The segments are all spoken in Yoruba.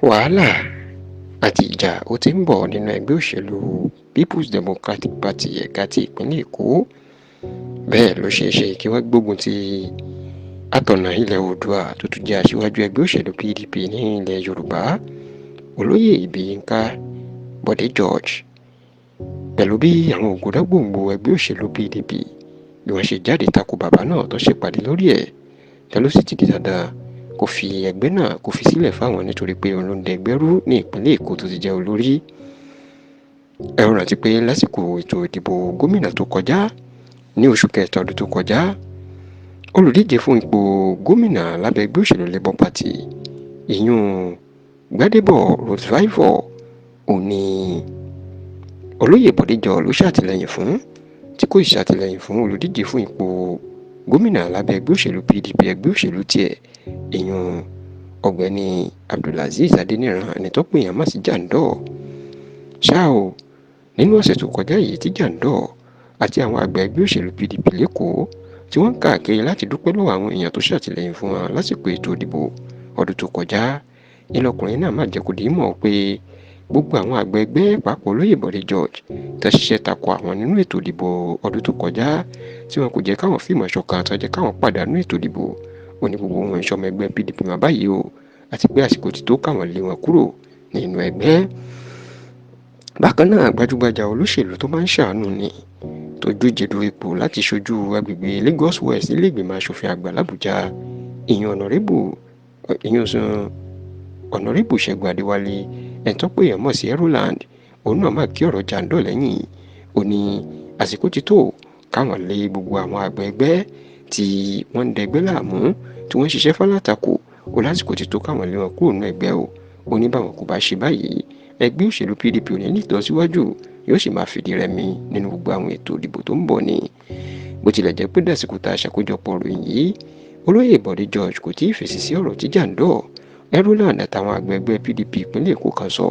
wàhálà àti ìjà ó ti ń bọ̀ nínú ẹgbẹ́ òṣèlú People's Democratic Party ẹ̀ka ti ìpínlẹ̀ Èkó. Bẹ́ẹ̀ ló ṣeé ṣe kí wọ́n gbógun ti atọ̀nà ilẹ̀ Oòduà tó tún jẹ́ aṣíwájú ẹgbẹ́ òṣèlú PDP ní ilẹ̀ Yorùbá, Olóyè Ibiyinka Bode George, pẹ̀lú bí àwọn ògùndágbòǹgbò ẹgbẹ́ òṣèlú PDP bí wọ́n ṣe jáde tako bàbá náà tó ṣèpàdé lórí ẹ̀. Tẹ́ ló sì ti di dandan kó fi ẹgbẹ́ náà kó fi sílẹ̀ fáwọn nítorí pé òun ló ń dẹgbẹ́ rú ní ìpínlẹ̀ Èkó tó ti jẹ́ olórí. Ẹ rántí pé lásìkò ètò ìdìbò gómìnà tó kọjá ní oṣù kẹta ọdún tó kọjá, olùdíje fún ipò gómìnà lábẹ́ ẹgbẹ́ òṣèlú Labour Party ìyún Gbádébọ̀ Rotvivo òun ni Olóyè Bode George ló ṣàtìlẹ́yìn fún, tí kò ṣàtìlẹ́yìn fún olùdíje fún ipò gómìnà lábẹ́ ẹgbẹ́ òṣèlú PDP ẹgbẹ́ òṣèlú tiẹ̀ ìyún ọ̀gbẹ́ni Abdulazeez Adeniran ẹni tó pè yàn má sí jàǹdọ̀. Ṣá o, nínú ọ̀sẹ̀ tó kọjá yìí tí jàǹdọ̀ àti àwọn àgbà ẹgbẹ́ òṣèlú PDP lẹ́kọ̀ọ́ tí wọ́n ń káàkiri láti dúpẹ́ lọ́wọ́ àwọn èèyàn tó ṣàtìlẹ́yìn fún wọn lásìkò ètò ìdìbò ọdún tó kọjá, ìlọkùnrin náà má jẹ́ kó di mọ̀ pé gbogbo àwọn àgbà ẹgbẹ́ pàápàá Olóyè Bode George tó ṣiṣẹ́ tako àwọn nínú ètò ìdìbò ọdún tó kọjá tí wọn kò jẹ́ káwọn fìmọ̀ ṣọ̀kan tó jẹ́ káwọn pàdánù ètò ìdìbò, ó ní gbogbo wọn ìṣọmọ ẹgbẹ́ PDP máa báyìí o, àti pé àsìkò ti tó káwọn lé wọn kúrò nínú ẹgbẹ́. Bákan náà, gbajúgbajà olóṣèlú tó máa ń ṣàánú ni tó díje du ipò láti ṣojú agbègbè Lagos West ilé ìgbìmọ̀ asòfin àgbà l'Àbújá ìyún ọ̀nàrẹ́bù Ṣẹ́gun Adéwálé ẹni tó pè yàn mọ̀ sí Eroland, òun náà máa kí ọ̀rọ̀ jàǹdọ̀ lẹ́yìn. Ó ní àsìkò ti tó káwọn lé gbogbo àwọn àgbà ẹgbẹ́ tí wọ́n ń dẹgbẹ́ láàmú tí wọ́n ń ṣiṣẹ́ fálátakò, ó lásìkò ti tó káwọn lé wọn kúrò nínú ẹgbẹ́ o. Ó ní báwọn kò bá ṣe báyìí, ẹgbẹ́ òṣèlú PDP ò ní ìtọ́síwájú, yóò sì máa fìdí rẹmi nínú gbogbo àwọn ètò ìdìbò tó ń bọ̀ ni. Bó tilẹ̀ jẹ́ pé dàsìkò tá a ṣàkójọpọ̀ ròyìn yìí, Olóyè Bode George kò tíì fèsì sí ọ̀rọ̀ tí jàǹdọ̀ Eroland àtàwọn àgbà ẹgbẹ́ PDP ìpínlẹ̀ Èkó kan sọ,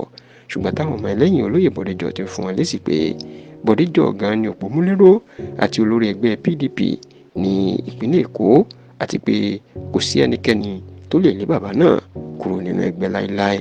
ṣùgbọ́n táwọn ọmọ ẹlẹ́yìn Olóyè Bode George ti fún wọn lésì pé Bode George gan ni òpómúléró àti olórí ẹgbẹ́ PDP ní ìpínlẹ̀ Èkó, àti pé kò sí ẹnikẹ́ni tó lè lé bàbá náà kúrò nínú ẹgbẹ́ láéláé.